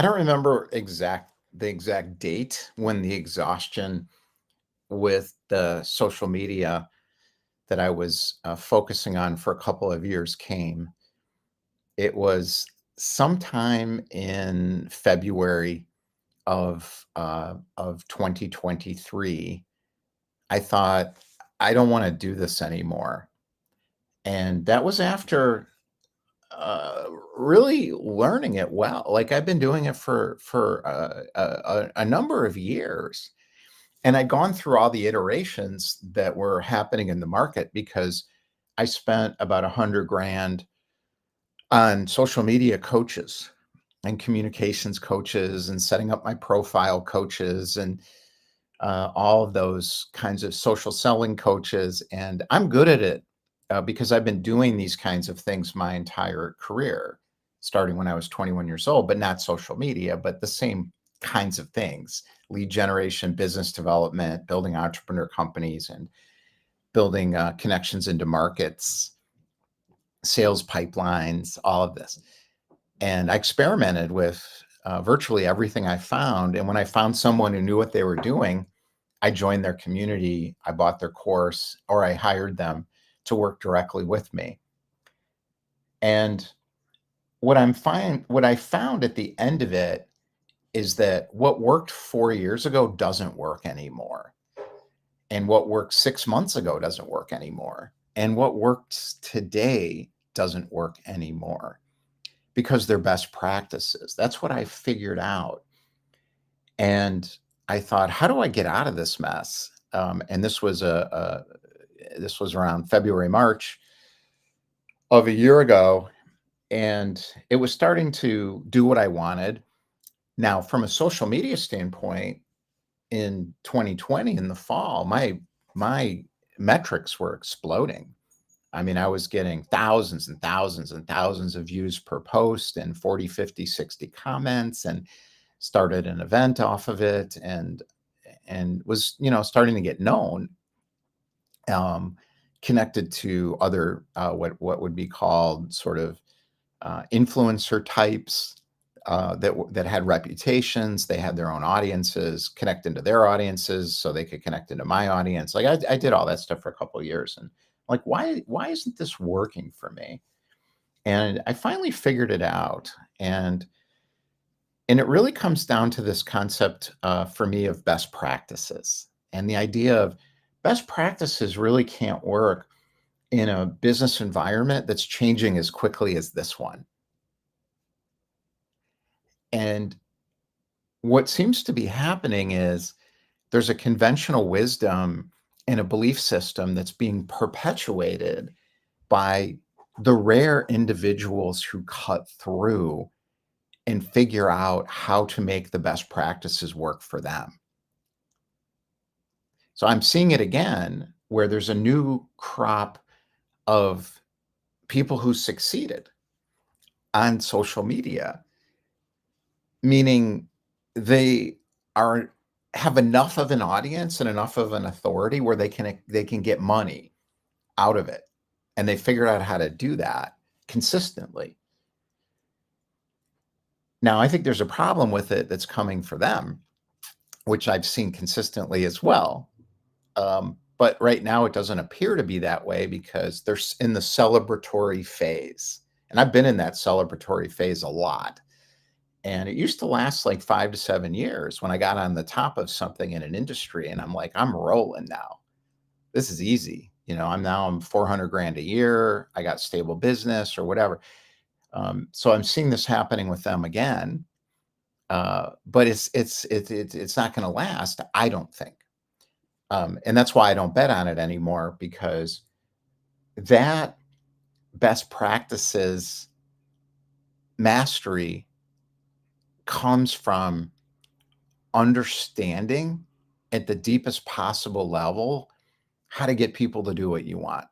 I don't remember the exact date when the exhaustion with the social media that I was focusing on for a couple of years came. It was sometime in February of 2023. I thought, I don't want to do this anymore, and that was after uh, really learning it well. Like I've been doing it for a number of years, and I'd gone through all the iterations that were happening in the market because I spent about 100 grand on social media coaches and communications coaches and setting up my profile coaches and all of those kinds of social selling coaches. And I'm good at it because I've been doing these kinds of things my entire career, starting when I was 21 years old, but not social media, but the same kinds of things: lead generation, business development, building entrepreneur companies, and building connections into markets, sales pipelines, all of this. And I experimented with virtually everything I found. And when I found someone who knew what they were doing, I joined their community, I bought their course, or I hired them to work directly with me. And what I found at the end of it is that what worked 4 years ago doesn't work anymore. And what worked 6 months ago doesn't work anymore. And what works today doesn't work anymore because they're best practices. That's what I figured out. And I thought, how do I get out of this mess? And this was this was around February, March of a year ago, and it was starting to do what I wanted. Now, from a social media standpoint, in 2020 in the fall, my metrics were exploding. I mean, I was getting thousands and thousands and thousands of views per post and 40, 50, 60 comments, and started an event off of it, and was, starting to get known, connected to other what would be called sort of influencer types that had reputations. They had their own audiences, connect into their audiences so they could connect into my audience. Like I did all that stuff for a couple of years, and like, why isn't this working for me? And I finally figured it out. And it really comes down to this concept for me of best practices. And the idea of best practices really can't work in a business environment that's changing as quickly as this one. And what seems to be happening is there's a conventional wisdom and a belief system that's being perpetuated by the rare individuals who cut through and figure out how to make the best practices work for them. So I'm seeing it again where there's a new crop of people who succeeded on social media, meaning they have enough of an audience and enough of an authority where they can get money out of it. And they figured out how to do that consistently. Now, I think there's a problem with it that's coming for them, which I've seen consistently as well. But right now it doesn't appear to be that way because they're in the celebratory phase. And I've been in that celebratory phase a lot. And it used to last like 5 to 7 years when I got on the top of something in an industry and I'm like, I'm rolling now. This is easy. I'm 400 grand a year. I got stable business or whatever. So I'm seeing this happening with them again. But it's not going to last, I don't think. And that's why I don't bet on it anymore, because that best practices mastery comes from understanding at the deepest possible level how to get people to do what you want.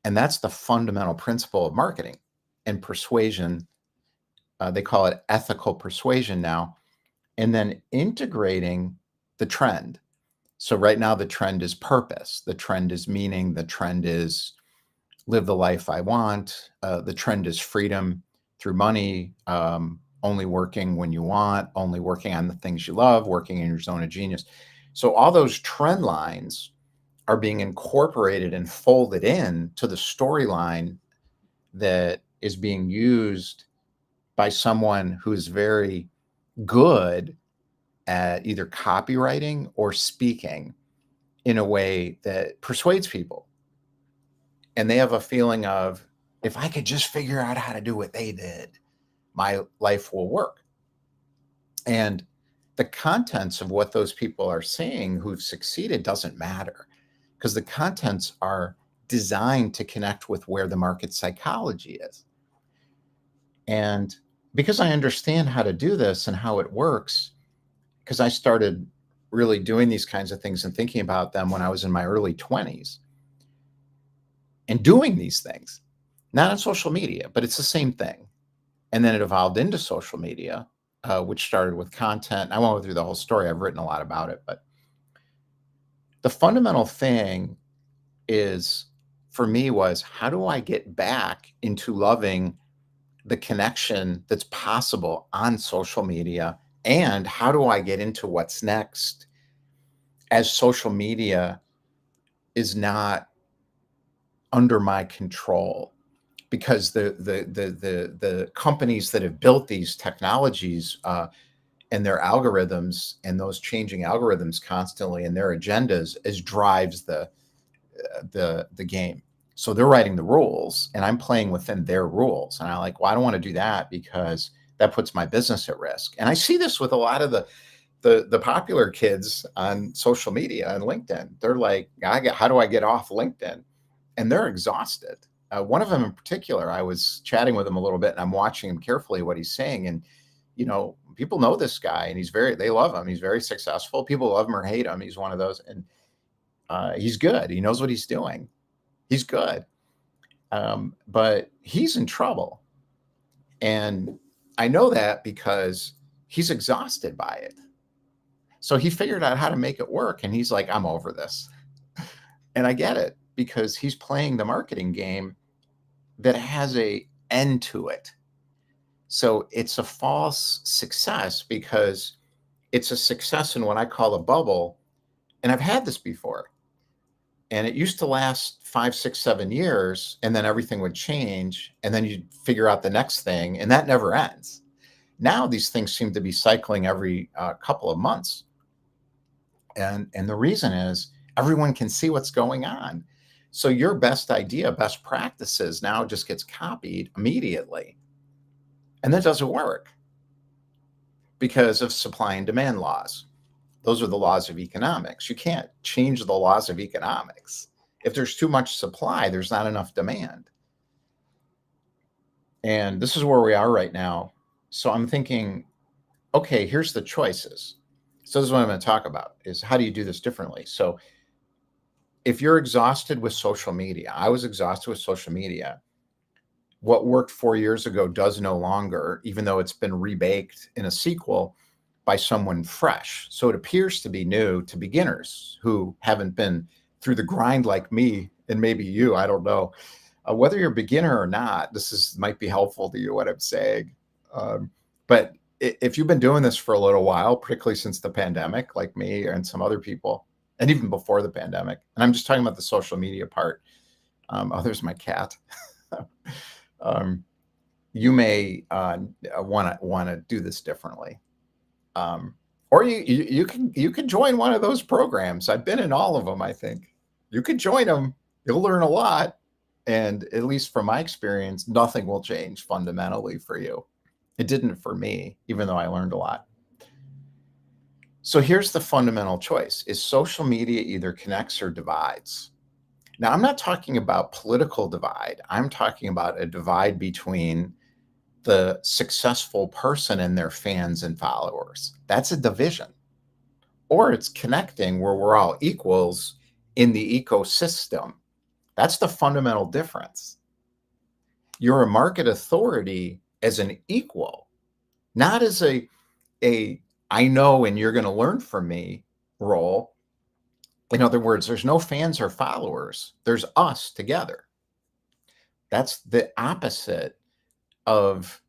And that's the fundamental principle of marketing and persuasion. They call it ethical persuasion now. And then integrating the trend. So right now the trend is purpose. The trend is meaning. The trend is live the life I want. The trend is freedom through money. only working when you want, only working on the things you love, working in your zone of genius. So all those trend lines are being incorporated and folded in to the storyline that is being used by someone who's very good at either copywriting or speaking in a way that persuades people. And they have a feeling of, if I could just figure out how to do what they did, my life will work. And the contents of what those people are saying who've succeeded doesn't matter, because the contents are designed to connect with where the market psychology is. And because I understand how to do this and how it works, because I started really doing these kinds of things and thinking about them when I was in my early 20s and doing these things, not on social media, but it's the same thing. And then it evolved into social media, which started with content. I won't go through the whole story. I've written a lot about it, but the fundamental thing is, for me, was how do I get back into loving the connection that's possible on social media? And how do I get into what's next as social media is not under my control? Because the companies that have built these technologies and their algorithms and those changing algorithms constantly and their agendas is drives the game. So they're writing the rules and I'm playing within their rules. And I'm like, well, I don't want to do that because that puts my business at risk. And I see this with a lot of the popular kids on social media and LinkedIn. They're like, how do I get off LinkedIn? And they're exhausted. One of them in particular, I was chatting with him a little bit and I'm watching him carefully what he's saying. And, people know this guy and they love him. He's very successful. People love him or hate him. He's one of those. And he's good. He knows what he's doing. He's good. But he's in trouble. And I know that because he's exhausted by it. So he figured out how to make it work. And he's like, I'm over this. And I get it, because he's playing the marketing game that has a end to it. So it's a false success because it's a success in what I call a bubble. And I've had this before. And it used to last 5, 6, 7 years, and then everything would change. And then you'd figure out the next thing, and that never ends. Now these things seem to be cycling every couple of months. And the reason is everyone can see what's going on. So your best idea, best practices now just gets copied immediately. And that doesn't work because of supply and demand laws. Those are the laws of economics. You can't change the laws of economics. If there's too much supply, there's not enough demand. And this is where we are right now. So I'm thinking, okay, here's the choices. So this is what I'm going to talk about, is how do you do this differently? So if you're exhausted with social media, I was exhausted with social media. What worked 4 years ago does no longer, even though it's been rebaked in a sequel by someone fresh. So it appears to be new to beginners who haven't been through the grind like me and maybe you, I don't know. Whether you're a beginner or not, might be helpful to you, what I'm saying. But if you've been doing this for a little while, particularly since the pandemic, like me and some other people, and even before the pandemic, and I'm just talking about the social media part. There's my cat. You may want to do this differently. Or you can join one of those programs. I've been in all of them. I think you could join them. You'll learn a lot. And at least from my experience, nothing will change fundamentally for you. It didn't for me, even though I learned a lot. So here's the fundamental choice: is social media either connects or divides? Now, I'm not talking about political divide. I'm talking about a divide between the successful person and their fans and followers. That's a division. Or it's connecting where we're all equals in the ecosystem. That's the fundamental difference. You're a market authority as an equal, not as a I know and you're going to learn from me role. In other words, there's no fans or followers. There's us together. That's the opposite of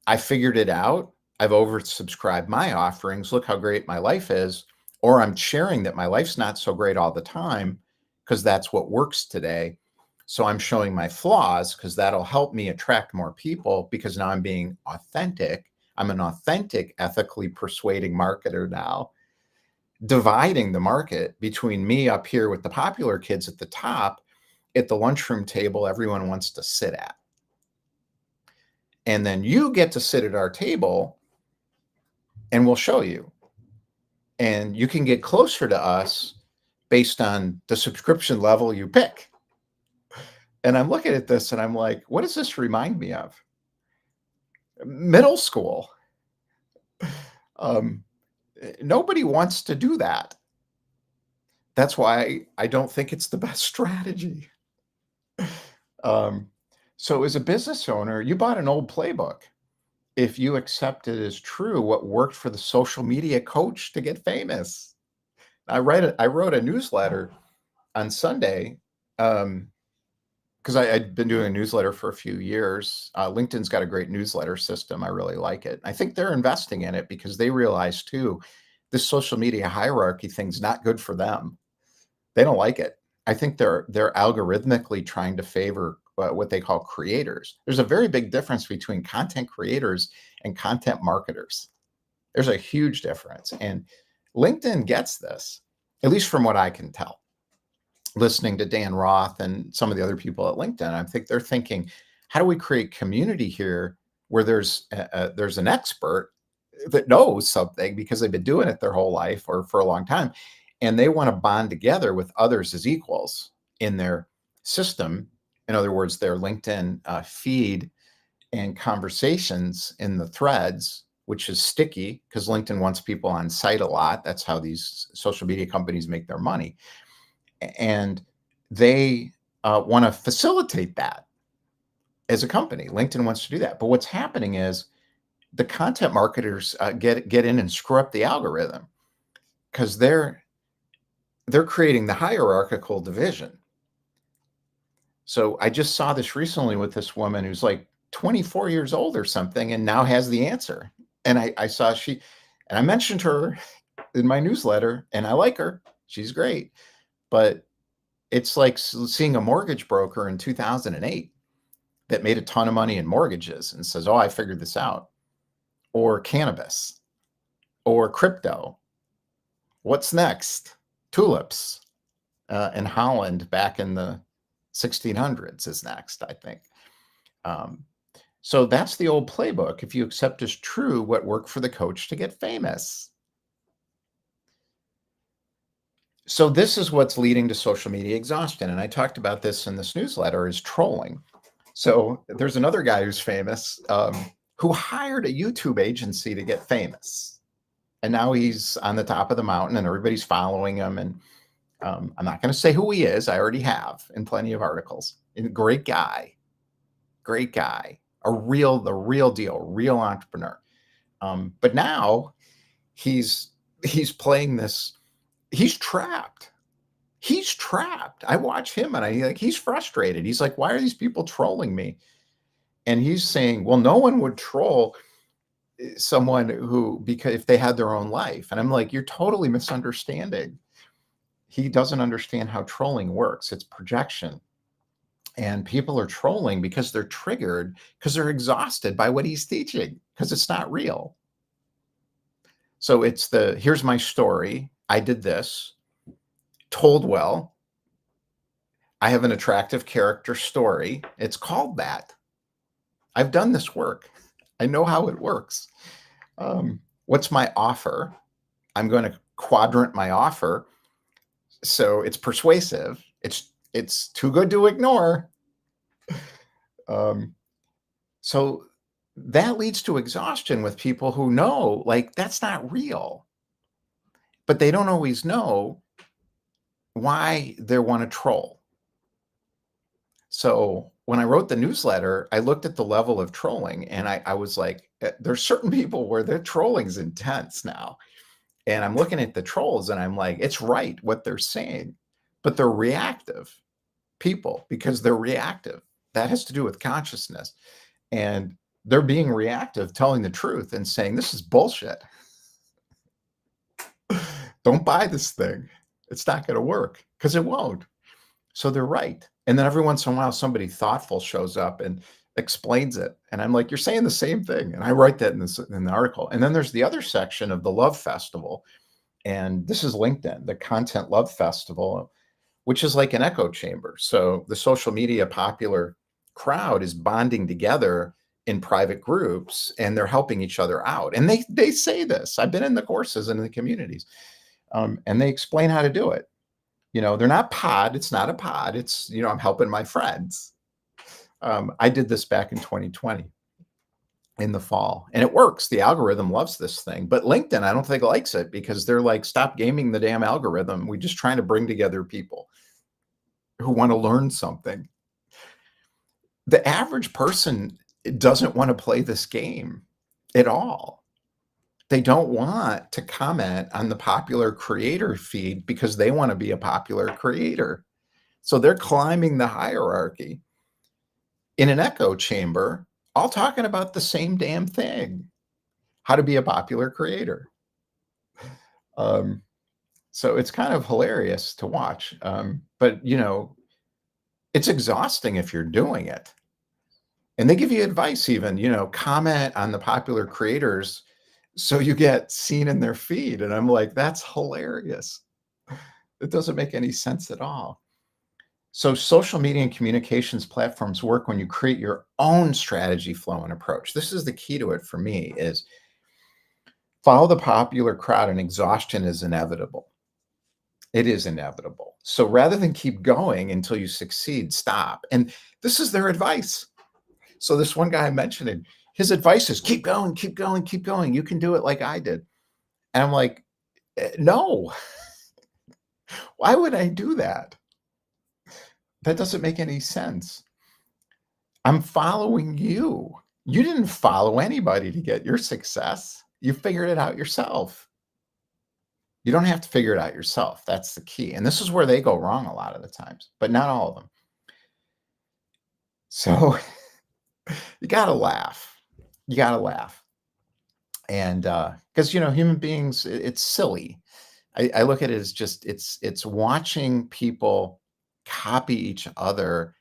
I figured it out. I've oversubscribed my offerings. Look how great my life is. Or I'm sharing that my life's not so great all the time because that's what works today. So I'm showing my flaws because that'll help me attract more people because now I'm being authentic. I'm an authentic, ethically persuading marketer now, dividing the market between me up here with the popular kids at the top, at the lunchroom table everyone wants to sit at. And then you get to sit at our table and we'll show you. And you can get closer to us based on the subscription level you pick. And I'm looking at this and I'm like, what does this remind me of? Middle school. Nobody wants to do that. That's why I don't think it's the best strategy. So as a business owner, you bought an old playbook. If you accept it as true, what worked for the social media coach to get famous. I wrote a newsletter on Sunday because I'd been doing a newsletter for a few years. LinkedIn's got a great newsletter system. I really like it. I think they're investing in it because they realize too, this social media hierarchy thing's not good for them. They don't like it. I think they're algorithmically trying to favor what they call creators. There's a very big difference between content creators and content marketers. There's a huge difference. And LinkedIn gets this, at least from what I can tell. Listening to Dan Roth and some of the other people at LinkedIn, I think they're thinking, how do we create community here where there's an expert that knows something because they've been doing it their whole life or for a long time, and they want to bond together with others as equals in their system. In other words, their LinkedIn feed and conversations in the threads, which is sticky because LinkedIn wants people on site a lot. That's how these social media companies make their money. And they want to facilitate that as a company. LinkedIn wants to do that. But what's happening is the content marketers get in and screw up the algorithm because they're creating the hierarchical division. So I just saw this recently with this woman who's like 24 years old or something and now has the answer. And I saw and I mentioned her in my newsletter and I like her. She's great. But it's like seeing a mortgage broker in 2008 that made a ton of money in mortgages and says, oh, I figured this out. Or cannabis or crypto. What's next? Tulips in Holland back in the 1600s is next, I think. So that's the old playbook. If you accept as true what worked for the coach to get famous. So this is what's leading to social media exhaustion. And I talked about this in this newsletter is trolling. So there's another guy who's famous who hired a YouTube agency to get famous. And now he's on the top of the mountain and everybody's following him. And I'm not going to say who he is. I already have in plenty of articles. And great guy, the real deal, real entrepreneur. But now he's playing this. He's trapped. I watch him and he's frustrated. He's like, why are these people trolling me? And he's saying, well, no one would troll someone because if they had their own life. And I'm like, you're totally misunderstanding. He doesn't understand how trolling works. It's projection. And people are trolling because they're triggered, because they're exhausted by what he's teaching, because it's not real. So it's here's my story. I did this, told well. I have an attractive character story. It's called that. I've done this work. I know how it works. What's my offer? I'm going to quadrant my offer so it's persuasive. It's too good to ignore. So that leads to exhaustion with people who know, like, that's not real. But they don't always know why they want to troll. So when I wrote the newsletter, I looked at the level of trolling and I was like, there's certain people where their trolling is intense now. And I'm looking at the trolls and I'm like, it's right what they're saying, but they're reactive people because they're reactive. That has to do with consciousness. And they're being reactive, telling the truth and saying, this is bullshit. Don't buy this thing. It's not going to work, because it won't. So they're right. And then every once in a while, somebody thoughtful shows up and explains it. And I'm like, you're saying the same thing. And I write that in the article. And then there's the other section of the Love Festival. And this is LinkedIn, the Content Love Festival, which is like an echo chamber. So the social media popular crowd is bonding together in private groups, and they're helping each other out. And they say this. I've been in the courses and in the communities, and they explain how to do it. They're not pod. It's not a pod. It's, I'm helping my friends. I did this back in 2020 in the fall, and it works. The algorithm loves this thing, but LinkedIn, I don't think likes it, because they're like, stop gaming the damn algorithm. We're just trying to bring together people who want to learn something. The average person doesn't want to play this game at all. They don't want to comment on the popular creator feed because they want to be a popular creator. So they're climbing the hierarchy in an echo chamber, all talking about the same damn thing: how to be a popular creator. So it's kind of hilarious to watch. But it's exhausting if you're doing it. And they give you advice, even, comment on the popular creators so you get seen in their feed. And I'm like, that's hilarious. It doesn't make any sense at all. So social media and communications platforms work when you create your own strategy, flow, and approach. This is the key to it for me: is follow the popular crowd, and exhaustion is inevitable. It is inevitable. So rather than keep going until you succeed, stop. And this is their advice. So this one guy I mentioned, his advice is keep going, keep going, keep going. You can do it like I did. And I'm like, no. Why would I do that? That doesn't make any sense. I'm following you. You didn't follow anybody to get your success. You figured it out yourself. You don't have to figure it out yourself. That's the key. And this is where they go wrong a lot of the times, but not all of them. So you got to laugh. You got to laugh. And because, human beings, it's silly. I look at it as just, it's watching people copy each other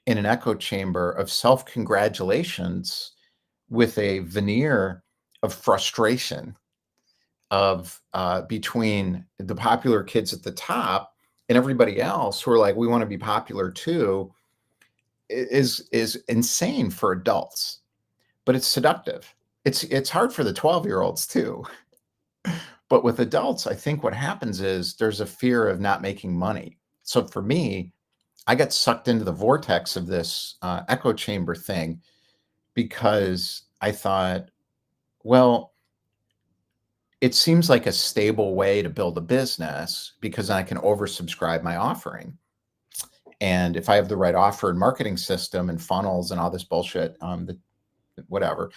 in an echo chamber of self-congratulations with a veneer of frustration of between the popular kids at the top and everybody else who are like, we want to be popular too, is insane for adults, but it's seductive. It's hard for the 12-year-olds too. But with adults, I think what happens is there's a fear of not making money. So for me, I got sucked into the vortex of this echo chamber thing because I thought, well, it seems like a stable way to build a business because I can oversubscribe my offering. And if I have the right offer and marketing system and funnels and all this bullshit, whatever,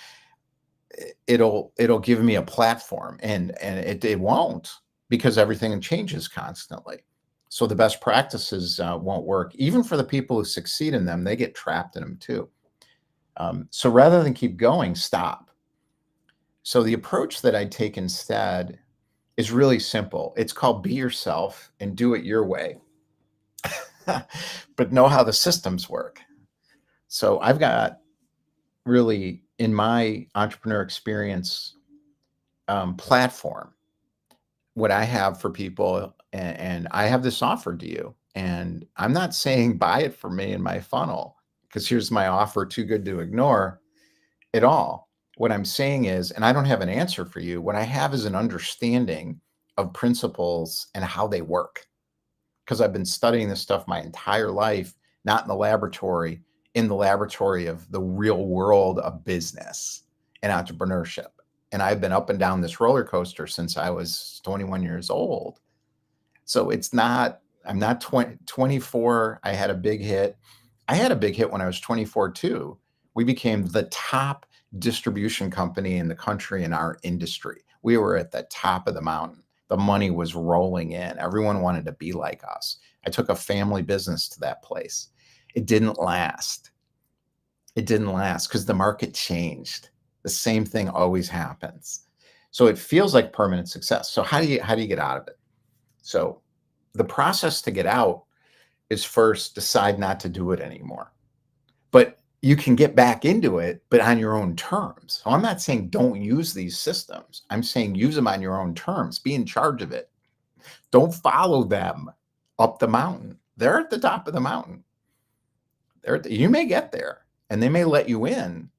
it'll give me a platform, and it won't, because everything changes constantly. So the best practices won't work. Even for the people who succeed in them, they get trapped in them too. So rather than keep going, stop. So the approach that I take instead is really simple. It's called be yourself and do it your way, but know how the systems work. So I've got really, in my entrepreneur experience, platform, what I have for people, and I have this offer to you. And I'm not saying buy it for me in my funnel, because here's my offer, too good to ignore at all. What I'm saying is, and I don't have an answer for you, what I have is an understanding of principles and how they work. Because I've been studying this stuff my entire life, not in the laboratory, in the laboratory of the real world of business and entrepreneurship. And I've been up and down this roller coaster since I was 21 years old. So I'm not 24. I had a big hit. I had a big hit when I was 24 too. We became the top distribution company in the country in our industry. We were at the top of the mountain. The money was rolling in. Everyone wanted to be like us. I took a family business to that place. It didn't last. It didn't last because the market changed. The same thing always happens. So it feels like permanent success. So how do you get out of it? So the process to get out is first decide not to do it anymore. But you can get back into it, but on your own terms. So I'm not saying don't use these systems. I'm saying use them on your own terms. Be in charge of it. Don't follow them up the mountain. They're at the top of the mountain. You may get there and they may let you in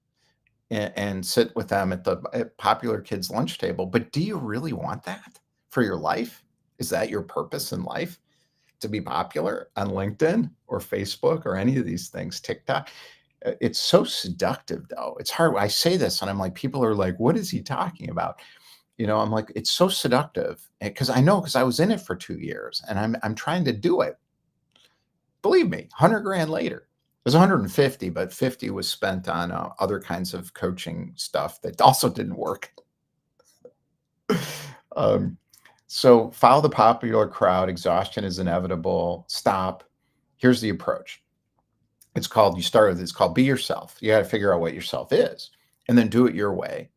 and sit with them at the popular kids lunch table. But do you really want that for your life? Is that your purpose in life? To be popular on LinkedIn or Facebook or any of these things, TikTok? It's so seductive though. It's hard. I say this and I'm like, people are like, what is he talking about? I'm like, it's so seductive because I know because I was in it for 2 years and I'm trying to do it. Believe me, 100 grand later. It was 150, but 50 was spent on other kinds of coaching stuff that also didn't work. um, so follow the popular crowd. Exhaustion is inevitable. Stop. Here's the approach. It's called be yourself. You got to figure out what yourself is and then do it your way.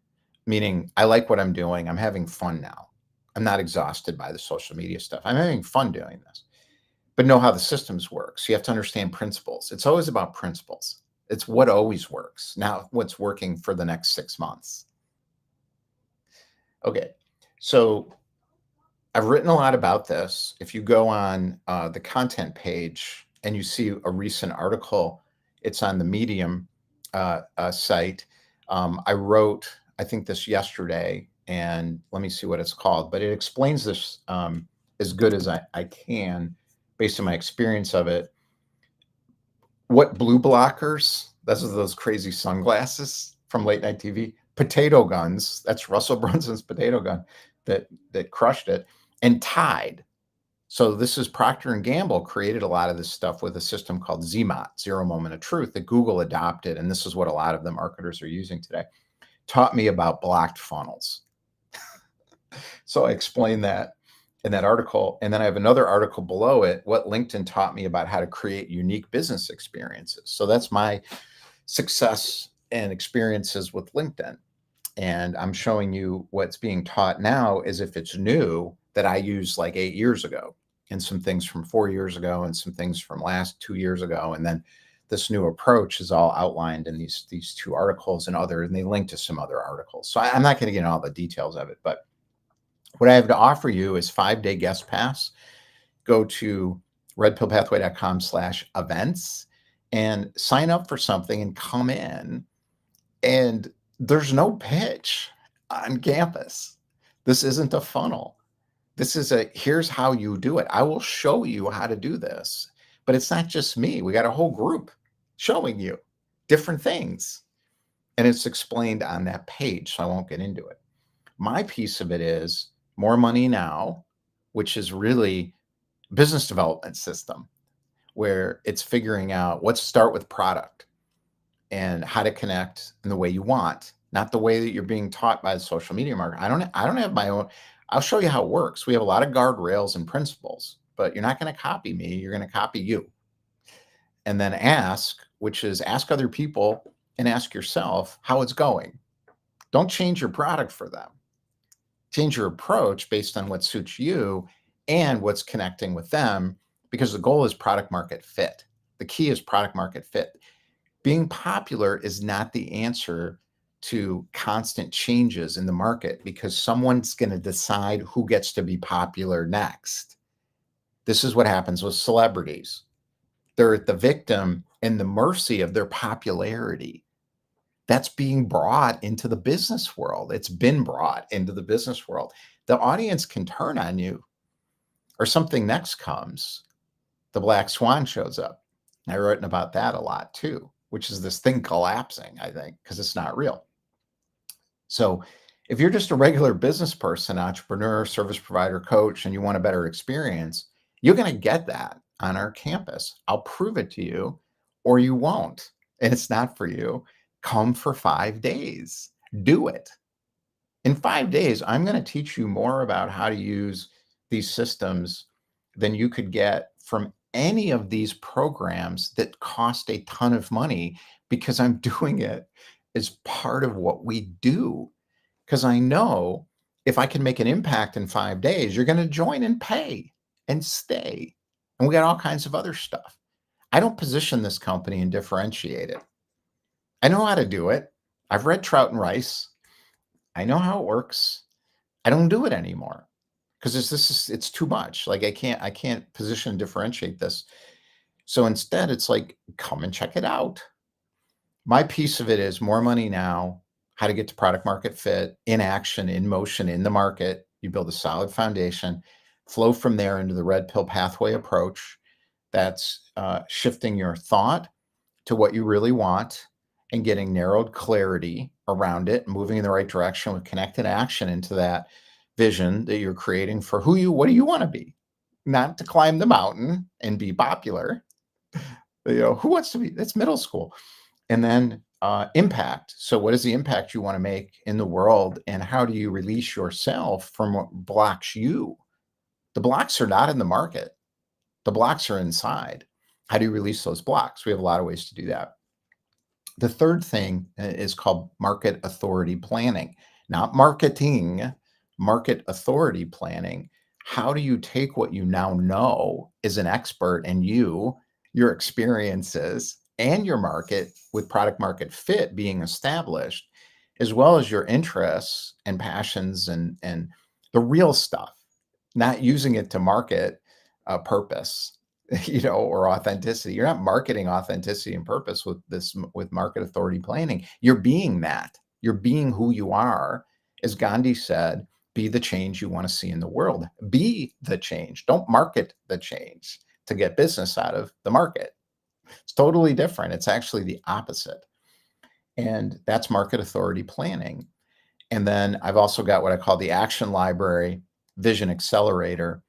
Meaning, I like what I'm doing. I'm having fun now. I'm not exhausted by the social media stuff. I'm having fun doing this, but know how the systems work. So you have to understand principles. It's always about principles. It's what always works. Now, what's working for the next 6 months. Okay. So I've written a lot about this. If you go on the content page and you see a recent article, it's on the Medium site. I wrote, I think, this yesterday, and let me see what it's called, but it explains this as good as I can based on my experience of it. What blue blockers, those crazy sunglasses from late night TV, potato guns, that's Russell Brunson's potato gun that crushed it, and Tide. So this is Procter and Gamble created a lot of this stuff with a system called ZMOT, Zero Moment of Truth, that Google adopted, and this is what a lot of the marketers are using today. Taught me about blocked funnels. So I explained that in that article. And then I have another article below it, what LinkedIn taught me about how to create unique business experiences. So that's my success and experiences with LinkedIn. And I'm showing you what's being taught now as if it's new that I used like 8 years ago, and some things from 4 years ago and some things from last 2 years ago. And then this new approach is all outlined in these 2 articles and they link to some other articles. So I'm not going to get into all the details of it, but what I have to offer you is 5-day guest pass. Go to redpillpathway.com/events and sign up for something and come in. And there's no pitch on campus. This isn't a funnel. This is here's how you do it. I will show you how to do this, but it's not just me. We got a whole group showing you different things, and it's explained on that page. So I won't get into it. My piece of it is More Money Now, which is really business development system where it's figuring out what to start with product and how to connect in the way you want, not the way that you're being taught by the social media market. I don't have my own. I'll show you how it works. We have a lot of guardrails and principles, but you're not going to copy me. You're going to copy you. And then ask, which is ask other people and ask yourself how it's going. Don't change your product for them. Change your approach based on what suits you and what's connecting with them, because the goal is product market fit. The key is product market fit. Being popular is not the answer to constant changes in the market, because someone's going to decide who gets to be popular next. This is what happens with celebrities. They're at the victim and the mercy of their popularity. That's being brought into the business world. It's been brought into the business world. The audience can turn on you, or something next comes. The black swan shows up. I've written about that a lot too, which is this thing collapsing, I think, because it's not real. So if you're just a regular business person, entrepreneur, service provider, coach, and you want a better experience, you're going to get that on our campus. I'll prove it to you, or you won't. And it's not for you. Come for 5 days. Do it. In 5 days, I'm going to teach you more about how to use these systems than you could get from any of these programs that cost a ton of money, because I'm doing it as part of what we do. Because I know if I can make an impact in 5 days, you're going to join and pay and stay. And we got all kinds of other stuff. I don't position this company and differentiate it. I know how to do it. I've read Trout and Rice. I know how it works. I don't do it anymore because it's too much. Like I can't position and differentiate this. So instead, it's like, come and check it out. My piece of it is more money now, how to get to product market fit, in action, in motion, in the market. You build a solid foundation, flow from there into the red pill pathway approach. That's shifting your thought to what you really want and getting narrowed clarity around it, moving in the right direction with connected action into that vision that you're creating for what do you want to be? Not to climb the mountain and be popular. Who wants to be? That's middle school. And then impact. So what is the impact you want to make in the world, and how do you release yourself from what blocks you? The blocks are not in the market. The blocks are inside. How do you release those blocks? We have a lot of ways to do that. The third thing is called market authority planning, not marketing, market authority planning. How do you take what you now know as an expert and your experiences and your market with product market fit being established, as well as your interests and passions and the real stuff, not using it to market a purpose, or authenticity. You're not marketing authenticity and purpose with market authority planning. You're being that. You're being who you are. As Gandhi said, be the change you want to see in the world. Be the change. Don't market the change to get business out of the market. It's totally different. It's actually the opposite. And that's market authority planning. And then I've also got what I call the action library, vision accelerator.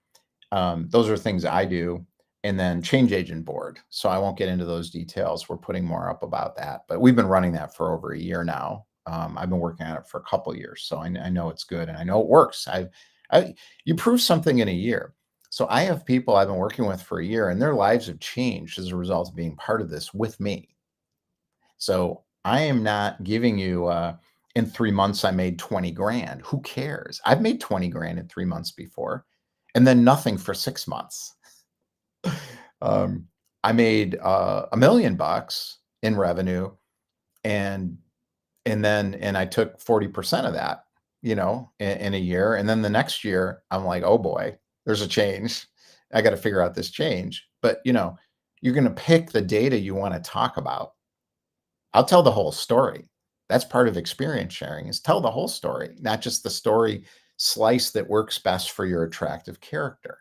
Those are things I do. And then change agent board. So I won't get into those details. We're putting more up about that, but we've been running that for over a year now. I've been working on it for a couple of years, so I know it's good and I know it works. You prove something in a year. So I have people I've been working with for a year, and their lives have changed as a result of being part of this with me. So I am not giving you in 3 months I made 20 grand. Who cares? I've made 20 grand in 3 months before, and then nothing for 6 months. I made $1 million in revenue, and I took 40% of that, in a year. And then the next year, I'm like, oh boy, there's a change. I got to figure out this change. But you're going to pick the data you want to talk about. I'll tell the whole story. That's part of experience sharing, is tell the whole story, not just the story slice that works best for your attractive character.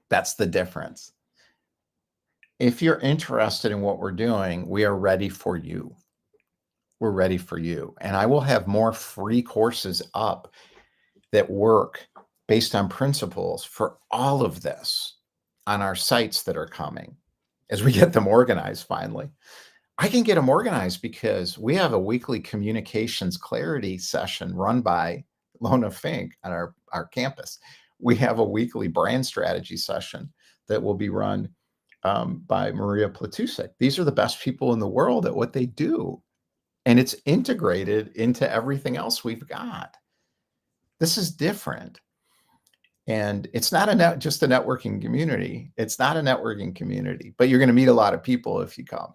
That's the difference. If you're interested in what we're doing, we are ready for you. We're ready for you. And I will have more free courses up that work based on principles for all of this on our sites that are coming as we get them organized finally. I can get them organized because we have a weekly communications clarity session run by Lona Fink on our campus. We have a weekly brand strategy session that will be run by Maria Platusek. These are the best people in the world at what they do. And it's integrated into everything else we've got. This is different. And it's not just a networking community. It's not a networking community, but you're going to meet a lot of people if you come.